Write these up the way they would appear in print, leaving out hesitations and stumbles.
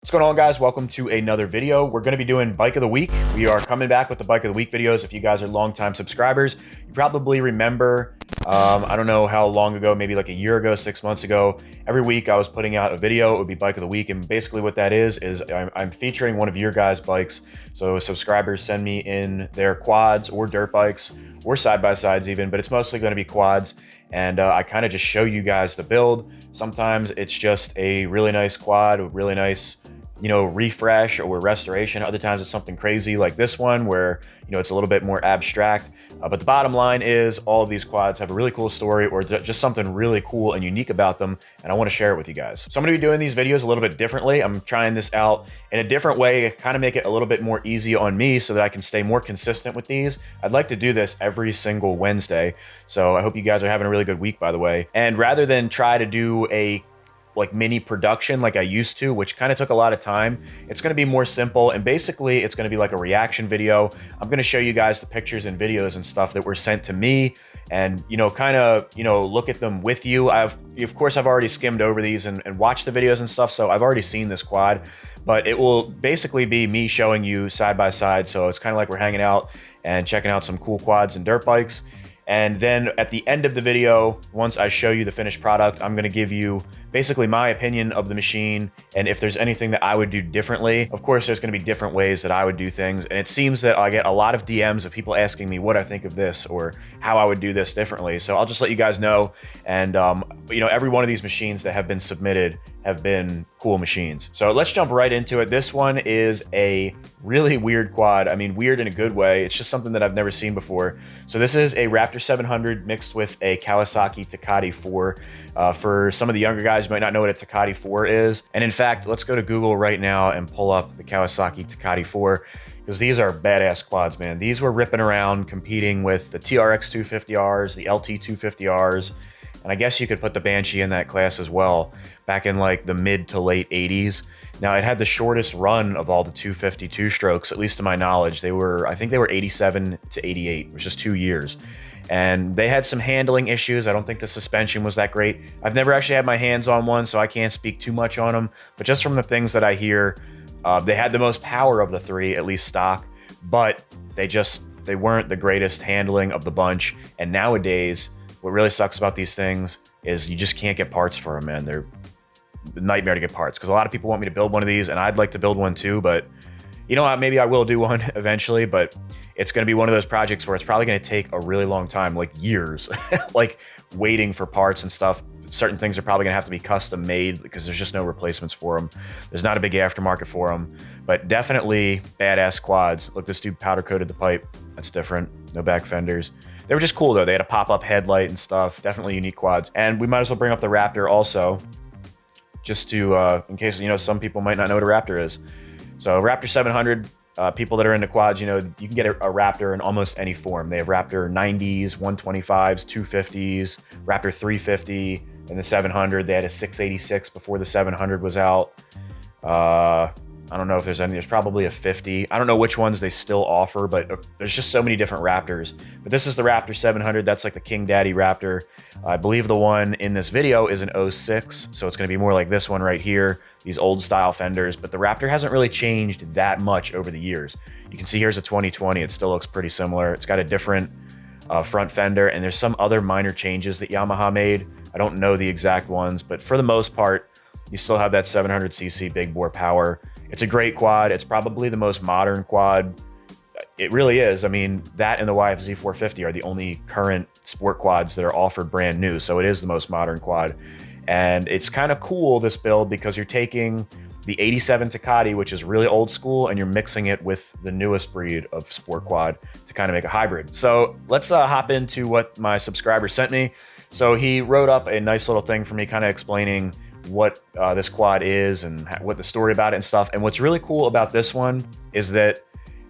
What's going on, guys? Welcome to another video. We're going to be doing Bike of the Week. We are coming back with the Bike of the Week videos. If you guys are longtime subscribers, you probably remember, I don't know how long ago, maybe like a year ago, 6 months ago, every week I was putting out a video. It would be Bike of the Week. And basically what that is I'm featuring one of your guys' bikes. So subscribers send me in their quads or dirt bikes or side-by-sides even, but it's mostly going to be quads. And I kind of just show you guys the build. Sometimes it's just a really nice quad, a really nice, refresh or restoration. Other times it's something crazy like this one where, it's a little bit more abstract. But the bottom line is all of these quads have a really cool story or just something really cool and unique about them. And I want to share it with you guys. So I'm going to be doing these videos a little bit differently. I'm trying this out in a different way, kind of make it a little bit more easy on me so that I can stay more consistent with these. I'd like to do this every single Wednesday. So I hope you guys are having a really good week, by the way. And rather than try to do a mini production like I used to, which kind of took a lot of time, it's going to be more simple. And basically it's going to be like a reaction video. I'm going to show you guys the pictures and videos and stuff that were sent to me and, look at them with you. Of course, I've already skimmed over these and watched the videos and stuff. So I've already seen this quad, but it will basically be me showing you side by side. So it's kind of like we're hanging out and checking out some cool quads and dirt bikes. And then at the end of the video, once I show you the finished product, I'm going to give you basically my opinion of the machine and if there's anything that I would do differently. Of course, there's going to be different ways that I would do things. And it seems that I get a lot of DMs of people asking me what I think of this or how I would do this differently. So I'll just let you guys know. And, every one of these machines that have been submitted have been cool machines. So let's jump right into it. This one is a really weird quad. I mean, weird in a good way. It's just something that I've never seen before. So this is a Raptor 700 mixed with a Kawasaki Takati 4. For some of the younger guys, you might not know what a Takati 4 is. And in fact, let's go to Google right now and pull up the Kawasaki Takati 4 because these are badass quads, man. These were ripping around competing with the TRX 250Rs, the LT 250Rs, and I guess you could put the Banshee in that class as well, back in like the mid to late 80s. Now, it had the shortest run of all the 252 strokes, at least to my knowledge. I think they were 87 to 88, which is 2 years. And they had some handling issues. I don't think the suspension was that great. I've never actually had my hands on one, so I can't speak too much on them. But just from the things that I hear, they had the most power of the three, at least stock, but they weren't the greatest handling of the bunch. And nowadays, what really sucks about these things is you just can't get parts for them, man. They're a nightmare to get parts because a lot of people want me to build one of these and I'd like to build one too, but you know what, maybe I will do one eventually, but it's going to be one of those projects where it's probably going to take a really long time, like years, like waiting for parts and stuff. Certain things are probably going to have to be custom made because there's just no replacements for them. There's not a big aftermarket for them, but definitely badass quads. Look, this dude powder coated the pipe. That's different. No back fenders. They were just cool though. They had a pop-up headlight and stuff. Definitely unique quads. And we might as well bring up the Raptor also, just to, in case, some people might not know what a Raptor is. So Raptor 700, people that are into quads, you can get a Raptor in almost any form. They have Raptor 90s, 125s, 250s, Raptor 350, and the 700. They had a 686 before the 700 was out. I don't know if there's any. There's probably a 50. I don't know which ones they still offer, but there's just so many different Raptors. But this is the Raptor 700. That's like the King Daddy Raptor. I believe the one in this video is an '06, so it's going to be more like this one right here, these old style fenders. But the Raptor hasn't really changed that much over the years. You can see here's a 2020. It still looks pretty similar. It's got a different front fender, and there's some other minor changes that Yamaha made. I don't know the exact ones, but for the most part, you still have that 700cc big bore power. It's a great quad. It's probably the most modern quad. It really is. I mean, that and the YFZ 450 are the only current sport quads that are offered brand new. So it is the most modern quad. And it's kind of cool, this build, because you're taking the 87 Takati, which is really old school, and you're mixing it with the newest breed of sport quad to kind of make a hybrid. So let's hop into what my subscriber sent me. So he wrote up a nice little thing for me, kind of explaining what this quad is and what the story about it and stuff. And what's really cool about this one is that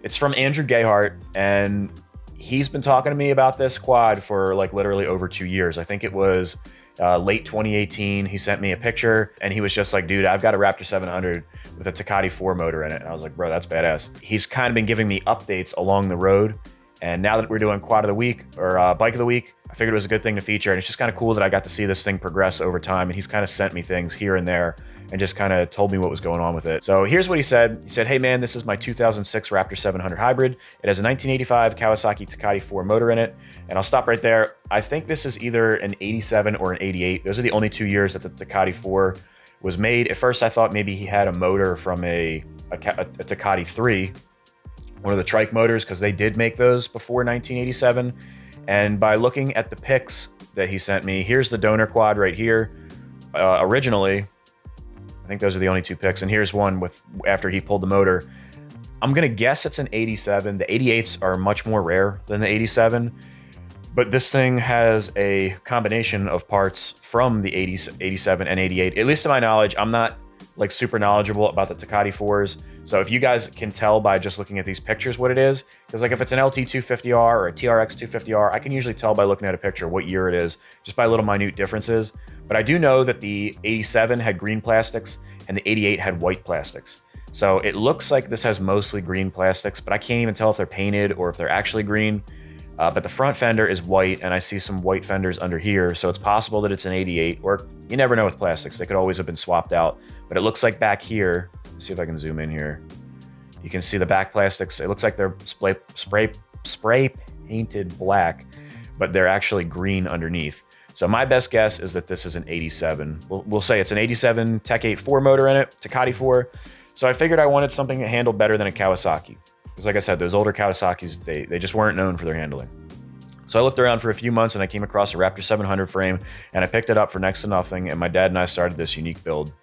it's from Andrew Gayhart, and he's been talking to me about this quad for like literally over 2 years. I think it was late 2018. He sent me a picture and he was just like, dude, I've got a Raptor 700 with a Takati 4 motor in it. And I was like, bro, that's badass. He's kind of been giving me updates along the road. And now that we're doing quad of the week or bike of the week, I figured it was a good thing to feature. And it's just kind of cool that I got to see this thing progress over time. And he's kind of sent me things here and there and just kind of told me what was going on with it. So here's what he said. He said, "Hey man, this is my 2006 Raptor 700 hybrid. It has a 1985 Kawasaki Takati 4 motor in it." And I'll stop right there. I think this is either an 87 or an 88. Those are the only 2 years that the Takati 4 was made. At first I thought maybe he had a motor from a Takati 3, one of the trike motors, because they did make those before 1987. And by looking at the pics that he sent me, here's the donor quad right here. Originally, I think those are the only 2 pics, and here's one with after he pulled the motor. I'm gonna guess it's an 87. The 88s are much more rare than the 87, but this thing has a combination of parts from the 80s, 87 and 88. At least to my knowledge, I'm not like super knowledgeable about the Takati 4s. So if you guys can tell by just looking at these pictures what it is, because like if it's an LT250R or a TRX 250R, I can usually tell by looking at a picture what year it is, just by little minute differences. But I do know that the 87 had green plastics and the 88 had white plastics. So it looks like this has mostly green plastics, but I can't even tell if they're painted or if they're actually green. But the front fender is white, and I see some white fenders under here, so it's possible that it's an 88, or you never know with plastics. They could always have been swapped out. But it looks like back here, see if I can zoom in here. You can see the back plastics. It looks like they're spray painted black, but they're actually green underneath. So my best guess is that this is an 87. We'll say it's an 87 Tech 8 4 motor in it, Takati 4. So I figured I wanted something that handled better than a Kawasaki. Because like I said, those older Kawasaki's, they just weren't known for their handling. So I looked around for a few months and I came across a Raptor 700 frame, and I picked it up for next to nothing, and my dad and I started this unique build.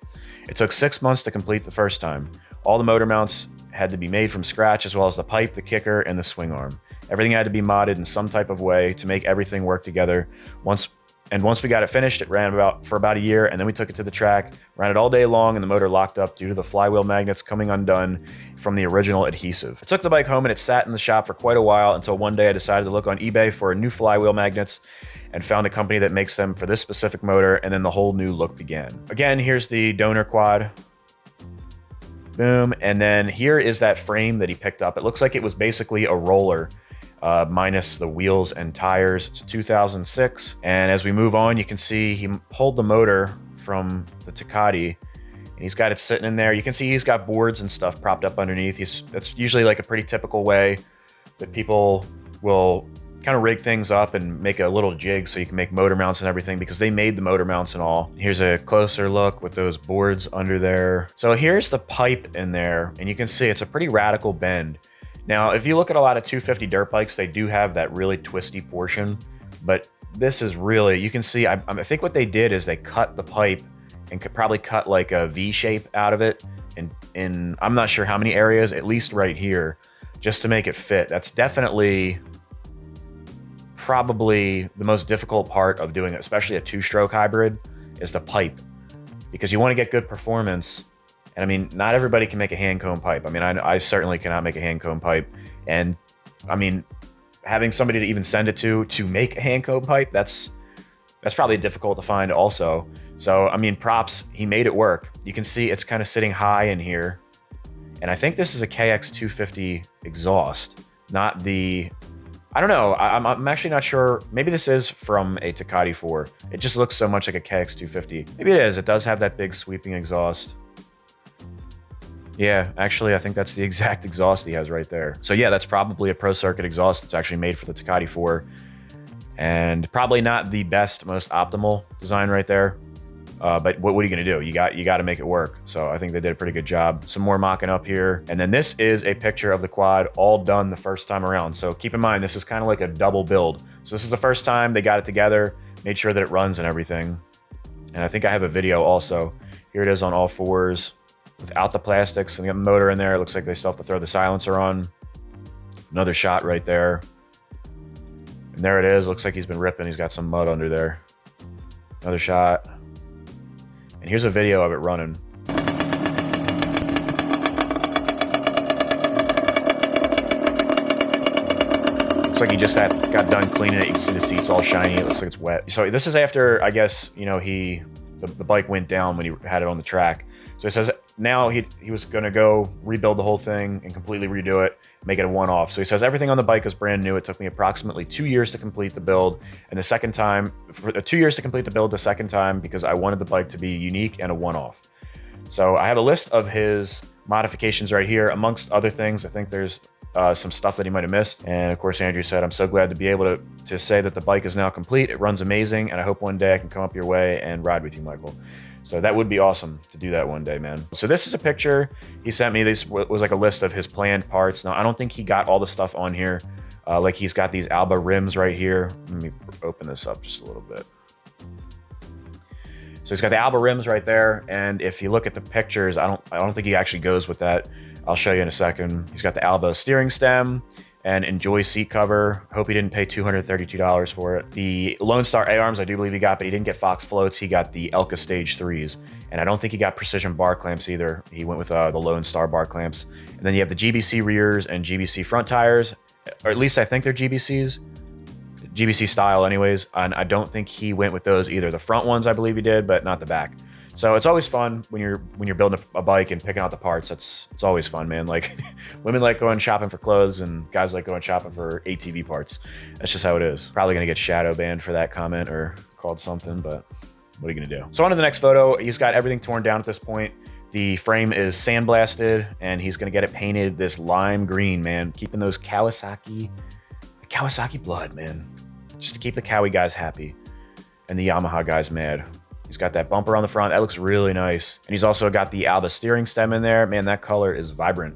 It took 6 months to complete the first time. All the motor mounts had to be made from scratch, as well as the pipe, the kicker, and the swing arm. Everything had to be modded in some type of way to make everything work together. Once we got it finished, it ran for about a year, and then we took it to the track, ran it all day long, and the motor locked up due to the flywheel magnets coming undone from the original adhesive. I took the bike home and it sat in the shop for quite a while until one day I decided to look on eBay for new flywheel magnets and found a company that makes them for this specific motor, and then the whole new look began. Again, here's the donor quad. Boom. And then here is that frame that he picked up. It looks like it was basically a roller, minus the wheels and tires. It's 2006. And as we move on, you can see he pulled the motor from the Takati, and he's got it sitting in there. You can see he's got boards and stuff propped up underneath. That's usually like a pretty typical way that people will kind of rig things up and make a little jig so you can make motor mounts and everything, because they made the motor mounts and all. Here's a closer look with those boards under there. So here's the pipe in there, and you can see it's a pretty radical bend. Now, if you look at a lot of 250 dirt bikes, they do have that really twisty portion, but this is really, you can see, I think what they did is they cut the pipe and could probably cut like a V shape out of it in I'm not sure how many areas, at least right here, just to make it fit. That's definitely probably the most difficult part of doing it, especially a 2-stroke hybrid, is the pipe, because you want to get good performance. And I mean, not everybody can make a hand comb pipe. I mean, I certainly cannot make a hand comb pipe. And I mean, having somebody to even send it to make a hand comb pipe, that's probably difficult to find also. So, I mean, props, he made it work. You can see it's kind of sitting high in here. And I think this is a KX250 exhaust, not the, I don't know. I'm actually not sure. Maybe this is from a Takati 4. It just looks so much like a KX250. Maybe it is. It does have that big sweeping exhaust. Yeah, actually, I think that's the exact exhaust he has right there. So yeah, that's probably a pro circuit exhaust that's actually made for the Takati 4. And probably not the best, most optimal design right there. But what are you gonna do? You got to make it work. So I think they did a pretty good job. Some more mocking up here. And then this is a picture of the quad all done the first time around. So keep in mind, this is kind of like a double build. So this is the first time they got it together, made sure that it runs and everything. And I think I have a video also. Here it is on all fours without the plastics, and they got the motor in there. It looks like they still have to throw the silencer on. Another shot right there. And there it is. Looks like he's been ripping. He's got some mud under there. Another shot. And here's a video of it running. Looks like he just got done cleaning it. You can see the seats all shiny. It looks like it's wet. So this is after, I guess, you know, the bike went down when he had it on the track. So he says now he was going to go rebuild the whole thing and completely redo it, make it a one-off. So he says everything on the bike is brand new. It took me approximately 2 years to complete the build, and the second time, 2 years to complete the build the second time, because I wanted the bike to be unique and a one-off. So I have a list of his modifications right here, amongst other things. I think there's some stuff that he might have missed. And of course, Andrew said, I'm so glad to be able to say that the bike is now complete. It runs amazing, and I hope one day I can come up your way and ride with you, Michael. So that would be awesome to do that one day, man. So this is a picture he sent me. This was like a list of his planned parts. Now, I don't think he got all the stuff on here. Like he's got these Alba rims right here. Let me open this up just a little bit. So he's got the Alba rims right there. And if you look at the pictures, I don't think he actually goes with that. I'll show you in a second. He's got the Alba steering stem and Enjoy seat cover. Hope he didn't pay $232 for it. The Lone Star A-arms, I do believe he got, but he didn't get Fox floats. He got the Elka Stage 3s. And I don't think he got precision bar clamps either. He went with the Lone Star bar clamps. And then you have the GBC rears and GBC front tires, or at least I think they're GBCs. GBC style anyways. And I don't think he went with those either. The front ones I believe he did, but not the back. So it's always fun when you're building a bike and picking out the parts. It's always fun, man. Like women like going shopping for clothes and guys like going shopping for ATV parts. That's just how it is. Probably gonna get shadow banned for that comment or called something, but what are you gonna do? So on to the next photo. He's got everything torn down at this point. The frame is sandblasted and he's gonna get it painted this lime green, man. Keeping those Kawasaki blood, man. Just to keep the Kawi guys happy and the Yamaha guys mad. He's got that bumper on the front. That looks really nice. And he's also got the Alba steering stem in there. Man, that color is vibrant.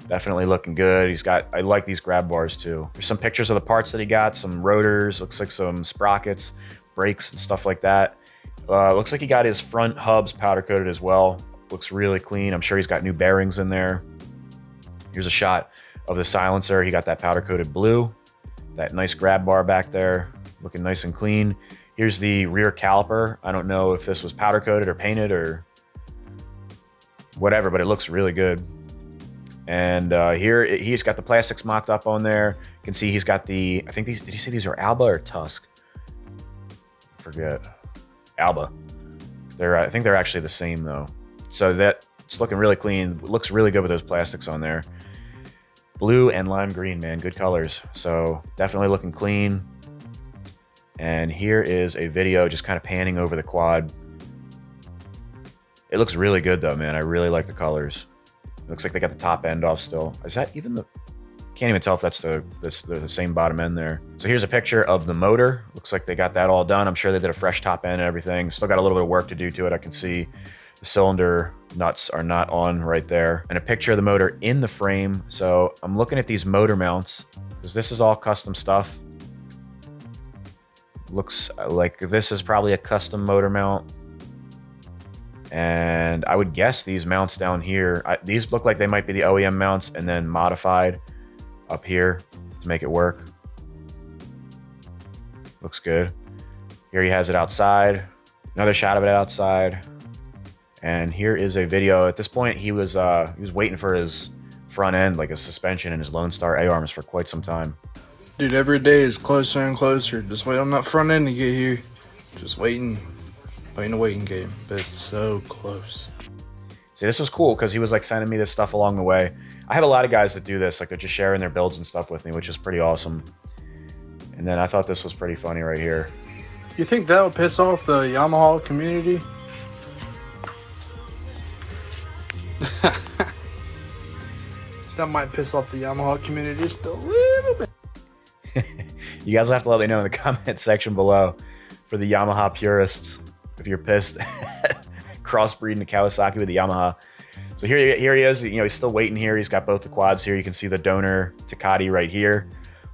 Definitely looking good. I like these grab bars too. There's some pictures of the parts that he got, some rotors, looks like some sprockets, brakes and stuff like that. Looks like he got his front hubs powder coated as well. Looks really clean. I'm sure he's got new bearings in there. Here's a shot of the silencer. He got that powder coated blue. That nice grab bar back there, looking nice and clean. Here's the rear caliper. I don't know if this was powder coated or painted or whatever, but it looks really good. And here he's got the plastics mocked up on there. You can see he's got the, I think these, did he say these are Alba or Tusk? I forget. Alba. I think they're actually the same though. So it's looking really clean. It looks really good with those plastics on there. Blue and lime green, man, good colors. So definitely looking clean. And here is a video just kind of panning over the quad. It looks really good though, man. I really like the colors. It looks like they got the top end off still. Is that even the, can't even tell if that's the same bottom end there. So here's a picture of the motor. Looks like they got that all done. I'm sure they did a fresh top end and everything. Still got a little bit of work to do to it. I can see the cylinder nuts are not on right there. And a picture of the motor in the frame. So I'm looking at these motor mounts because this is all custom stuff. Looks like this is probably a custom motor mount. And I would guess these mounts down here, these look like they might be the OEM mounts and then modified up here to make it work. Looks good. Here he has it outside. Another shot of it outside. And here is a video. At this point, he was waiting for his front end, like a suspension, and his Lone Star A-arms for quite some time. Dude, every day is closer and closer. Just wait on that front end to get here. Just waiting a waiting game, but it's so close. See, this was cool because he was like sending me this stuff along the way. I have a lot of guys that do this, like they're just sharing their builds and stuff with me, which is pretty awesome. And then I thought this was pretty funny right here. You think that would piss off the Yamaha community? That might piss off the Yamaha community just a little bit. You guys will have to let me know in the comment section below for the Yamaha purists if you're pissed crossbreeding the Kawasaki with the Yamaha. So here he is. You know, he's still waiting here. He's got both the quads here. You can see the donor Takati right here.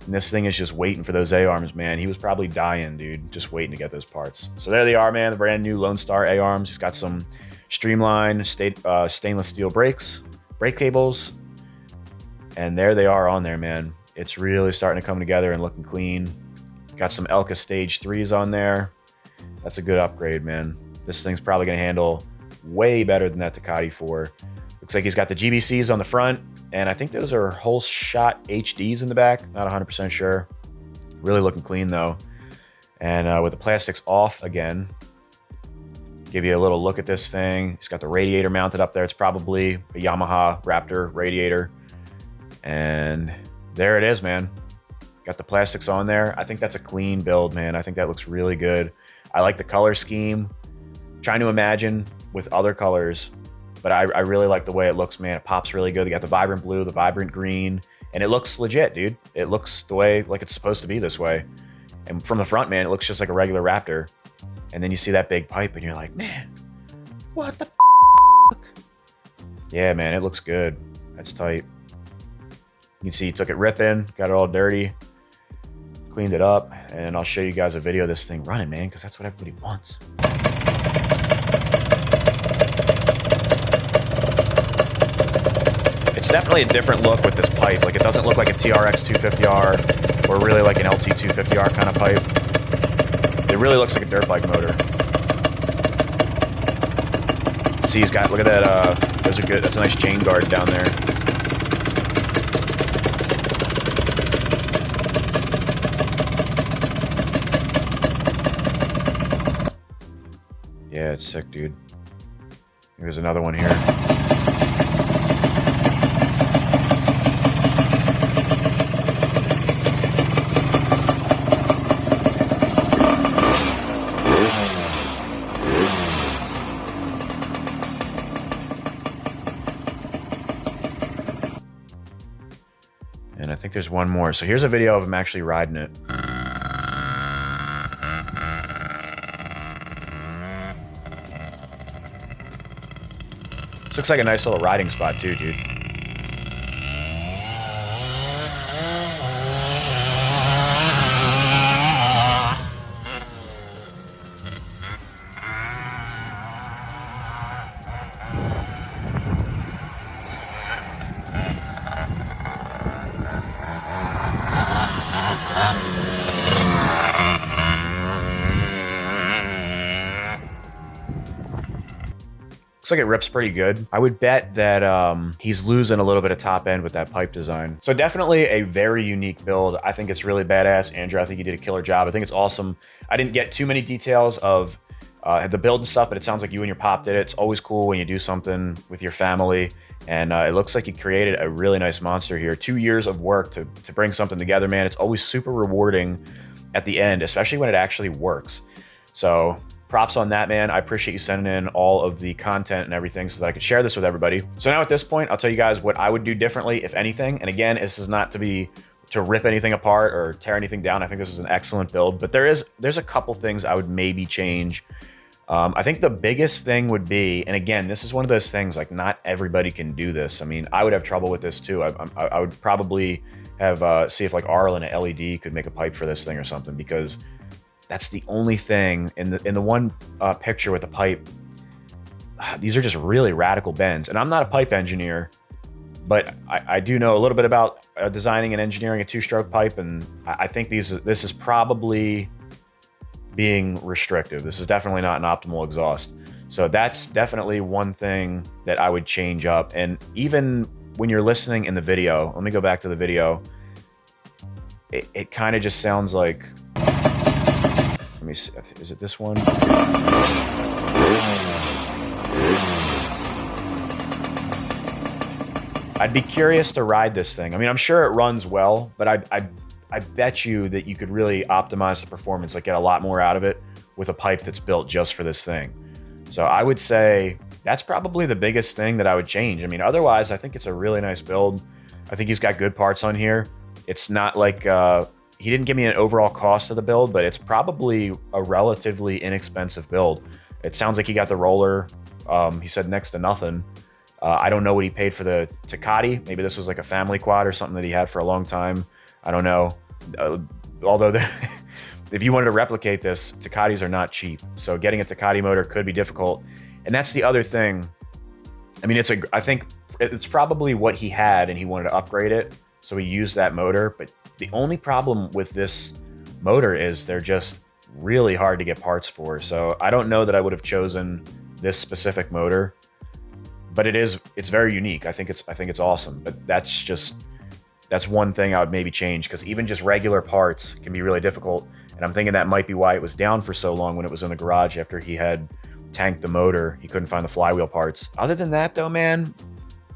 And this thing is just waiting for those A-arms, man. He was probably dying, dude, just waiting to get those parts. So there they are, man. The brand new Lone Star A-arms. He's got some streamlined stainless steel brakes, brake cables. And there they are on there, man. It's really starting to come together and looking clean. Got some Elka Stage 3s on there. That's a good upgrade, man. This thing's probably going to handle way better than that Takati 4. Looks like he's got the GBCs on the front, and I think those are whole shot HDs in the back. Not 100% sure. Really looking clean, though. And with the plastics off again, give you a little look at this thing. He's got the radiator mounted up there. It's probably a Yamaha Raptor radiator. And there it is, man. Got the plastics on there. I think that's a clean build, man. I think that looks really good. I like the color scheme. Trying to imagine with other colors, but I really like the way it looks, man. It pops really good. They got the vibrant blue, the vibrant green, and it looks legit, dude. It looks the way, like it's supposed to be this way. And from the front, man, it looks just like a regular Raptor. And then you see that big pipe and you're like, man, what the fuck? Yeah, man, it looks good. That's tight. You can see he took it ripping, got it all dirty, cleaned it up, and I'll show you guys a video of this thing running, man, because that's what everybody wants. It's definitely a different look with this pipe. Like, it doesn't look like a TRX 250R or really like an LT 250R kind of pipe. It really looks like a dirt bike motor. See, he's got, look at that, those are good. That's a nice chain guard down there. Yeah, it's sick, dude. Here's another one here. And I think there's one more. So here's a video of him actually riding it. This looks like a nice little riding spot too, dude. Looks like it rips pretty good. I would bet that he's losing a little bit of top end with that pipe design. So definitely a very unique build. I think it's really badass. Andrew, I think you did a killer job. I think it's awesome. I didn't get too many details of the build and stuff, but it sounds like you and your pop did it. It's always cool when you do something with your family. And it looks like you created a really nice monster here. 2 years of work to bring something together, man. It's always super rewarding at the end, especially when it actually works. So props on that, man. I appreciate you sending in all of the content and everything so that I could share this with everybody. So now at this point, I'll tell you guys what I would do differently, if anything. And again, this is not to rip anything apart or tear anything down. I think this is an excellent build, but there's a couple things I would maybe change. I think the biggest thing would be, and again, this is one of those things, like, not everybody can do this. I mean, I would have trouble with this too. I would probably have see if like Arl and an LED could make a pipe for this thing or something, because that's the only thing in the one picture with the pipe. These are just really radical bends, and I'm not a pipe engineer, but I do know a little bit about designing and engineering a two-stroke pipe, and I think this is probably being restrictive. This is definitely not an optimal exhaust. So that's definitely one thing that I would change up. And even when you're listening in the video, let me go back to the video. It kind of just sounds like, let me see, is it this one? I'd be curious to ride this thing. I mean, I'm sure it runs well, but I bet you that you could really optimize the performance, like get a lot more out of it with a pipe that's built just for this thing. So I would say that's probably the biggest thing that I would change. I mean, otherwise, I think it's a really nice build. I think he's got good parts on here. It's not like, he didn't give me an overall cost of the build, but it's probably a relatively inexpensive build. It sounds like he got the roller. He said next to nothing. I don't know what he paid for the Takati. Maybe this was like a family quad or something that he had for a long time. I don't know. Although if you wanted to replicate this, Takatis are not cheap. So getting a Takati motor could be difficult. And that's the other thing. I mean, I think it's probably what he had and he wanted to upgrade it. So he used that motor. But the only problem with this motor is they're just really hard to get parts for. So I don't know that I would have chosen this specific motor, but it's very unique. I think it's awesome, but that's one thing I would maybe change, because even just regular parts can be really difficult. And I'm thinking that might be why it was down for so long when it was in the garage after he had tanked the motor. He couldn't find the flywheel parts. Other than that though, man,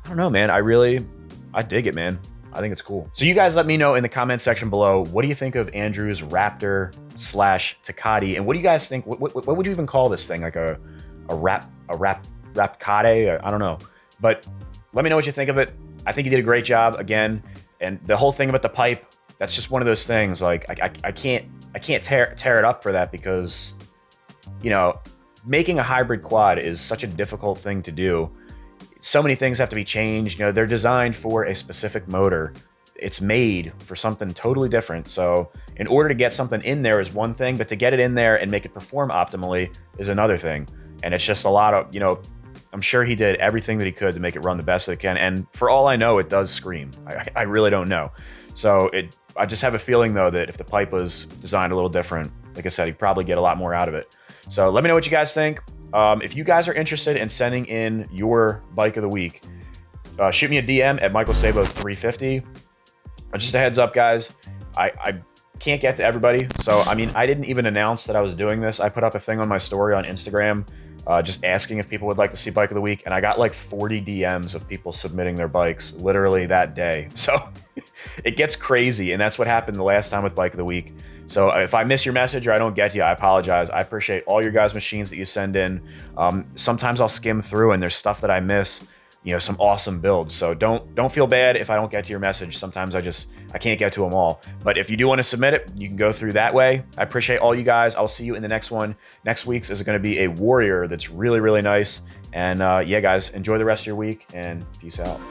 I don't know, man. I dig it, man. I think it's cool. So you guys let me know in the comment section below, what do you think of Andrew's Raptor / Takati? And what do you guys think? What would you even call this thing? Like a Rapcade. I don't know, but let me know what you think of it. I think you did a great job again, and the whole thing about the pipe, that's just one of those things. Like I can't tear it up for that, because making a hybrid quad is such a difficult thing to do. So many things have to be changed. They're designed for a specific motor. It's made for something totally different. So in order to get something in there is one thing, but to get it in there and make it perform optimally is another thing. And it's just a lot of, I'm sure he did everything that he could to make it run the best that it can. And for all I know, it does scream. I really don't know. So I just have a feeling, though, that if the pipe was designed a little different, like I said, he'd probably get a lot more out of it. So let me know what you guys think. If you guys are interested in sending in your bike of the week, shoot me a DM at michaelsabo350. Just a heads up, guys, I can't get to everybody. So, I didn't even announce that I was doing this. I put up a thing on my story on Instagram, just asking if people would like to see bike of the week. And I got like 40 DMs of people submitting their bikes literally that day. So it gets crazy. And that's what happened the last time with bike of the week. So if I miss your message or I don't get you, I apologize. I appreciate all your guys' machines that you send in. Sometimes I'll skim through and there's stuff that I miss, some awesome builds. So don't feel bad if I don't get to your message. Sometimes I can't get to them all. But if you do want to submit it, you can go through that way. I appreciate all you guys. I'll see you in the next one. Next week's is going to be a Warrior that's really, really nice. And yeah, guys, enjoy the rest of your week and peace out.